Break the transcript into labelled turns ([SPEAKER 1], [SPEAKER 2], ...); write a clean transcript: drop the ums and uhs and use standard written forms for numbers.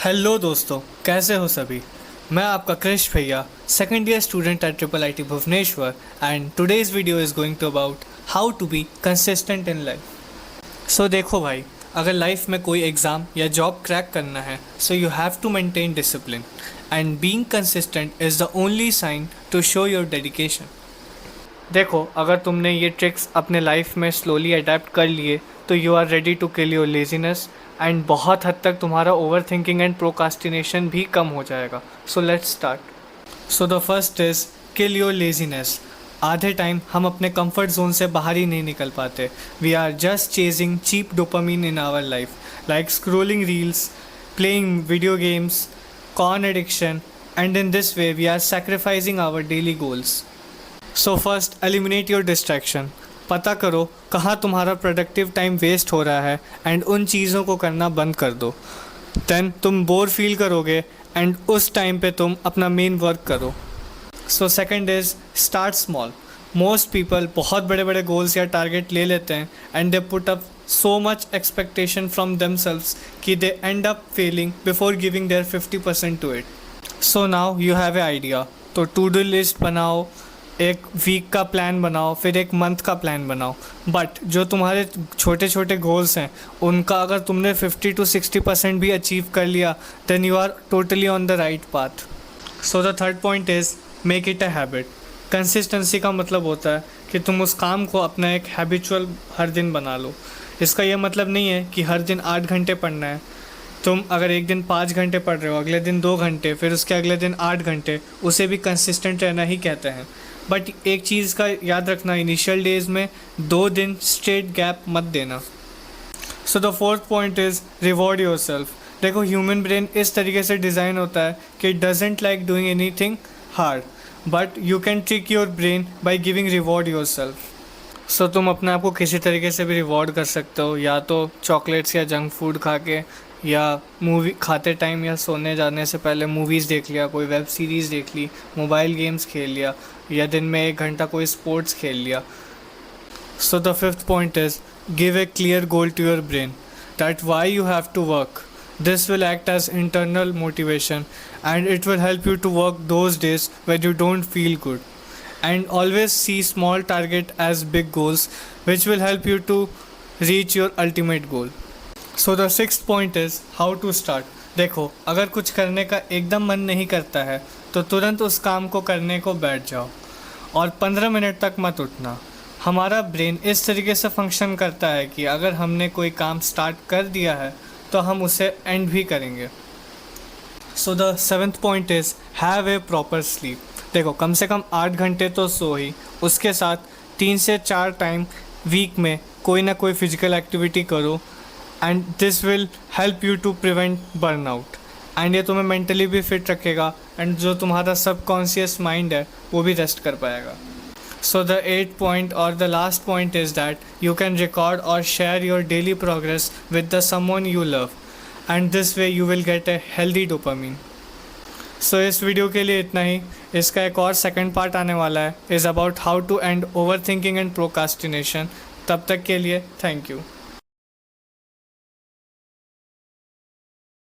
[SPEAKER 1] Hello दोस्तों, कैसे हो सभी। मैं आपका कृष भैया, second year student at triple I T Bhubaneswar, and today's video is going to about how to be consistent in life. So देखो भाई, अगर लाइफ में कोई एग्ज़ाम या जॉब क्रैक करना है so you have to maintain discipline, and being consistent is the only sign to show your dedication. देखो, अगर तुमने ये ट्रिक्स अपने लाइफ में स्लोली अडेप्ट कर लिए तो you are ready to kill your laziness, and बहुत हद तक तुम्हारा ओवर थिंकिंग एंड प्रोकास्टिनेशन भी कम हो जाएगा। So let's start. So the first is kill your laziness. आधे टाइम हम अपने कंफर्ट जोन से बाहर ही नहीं निकल पाते। We are just chasing cheap dopamine in our life, like scrolling reels, playing video games, porn addiction, and in this way we are sacrificing our daily goals. So first, eliminate your distraction. पता करो कहाँ तुम्हारा productive time waste हो रहा है and उन चीज़ों को करना बंद कर दो। देन तुम बोर फील करोगे एंड उस टाइम पे तुम अपना मेन वर्क करो। So second is start small. Most people बहुत बड़े बड़े गोल्स या टारगेट ले लेते हैं and they put up so much expectation from themselves कि they end up failing before giving their 50% to it. So now you have a idea, तो to do list बनाओ, एक वीक का प्लान बनाओ, फिर एक मंथ का प्लान बनाओ। बट जो तुम्हारे छोटे छोटे गोल्स हैं उनका अगर तुमने 50 to 60% भी अचीव कर लिया then you are totally on the right path. So the third point is make it a habit. Consistency का मतलब होता है कि तुम उस काम को अपना एक हैबिचुअल हर दिन बना लो। इसका यह मतलब नहीं है कि हर दिन 8 घंटे पढ़ना है। तुम अगर एक दिन 5 घंटे पढ़ रहे हो, अगले दिन 2 घंटे, फिर उसके अगले दिन 8 घंटे, उसे भी कंसिस्टेंट रहना ही कहते हैं। बट एक चीज़ का याद रखना, इनिशियल डेज में 2 दिन स्ट्रेट गैप मत देना। So the fourth point is reward yourself. देखो, ह्यूमन ब्रेन इस तरीके से डिज़ाइन होता है कि it doesn't like doing anything hard, but you can trick your brain by giving reward yourself. So तुम अपने आप को किसी तरीके से भी रिवॉर्ड कर सकते हो, या तो चॉकलेट्स या जंक फूड खा के, या मूवी खाते टाइम या सोने जाने से पहले मूवीज़ देख लिया, कोई वेब सीरीज़ देख ली, मोबाइल गेम्स खेल लिया, या दिन में 1 घंटा कोई स्पोर्ट्स खेल लिया। So the fifth point is give a clear goal to your brain that why you have to work. This will act as internal motivation and it will help you to work those days when you don't feel good. And always see small target as big goals which will help you to reach your ultimate goal. So the sixth point is how to start. देखो, अगर कुछ करने का एकदम मन नहीं करता है तो तुरंत उस काम को करने को बैठ जाओ और 15 मिनट तक मत उठना। हमारा ब्रेन इस तरीके से फंक्शन करता है कि अगर हमने कोई काम स्टार्ट कर दिया है तो हम उसे एंड भी करेंगे। So the seventh point is have a proper sleep. देखो, कम से कम 8 घंटे तो सो ही, उसके साथ 3 से 4 टाइम वीक में कोई ना कोई फिजिकल एक्टिविटी करो, and this will help you to prevent burnout, and ये तुम्हें मेंटली भी फिट रखेगा, एंड जो तुम्हारा सबकॉन्शियस माइंड है वो भी रेस्ट कर पाएगा। So the 8th point or the last point is that you can record or share your daily progress with the someone you love, and this way you will get a healthy dopamine. सो इस video के लिए इतना ही। इसका एक और second part आने वाला है, is about how to end overthinking and procrastination. तब तक के लिए थैंक यू।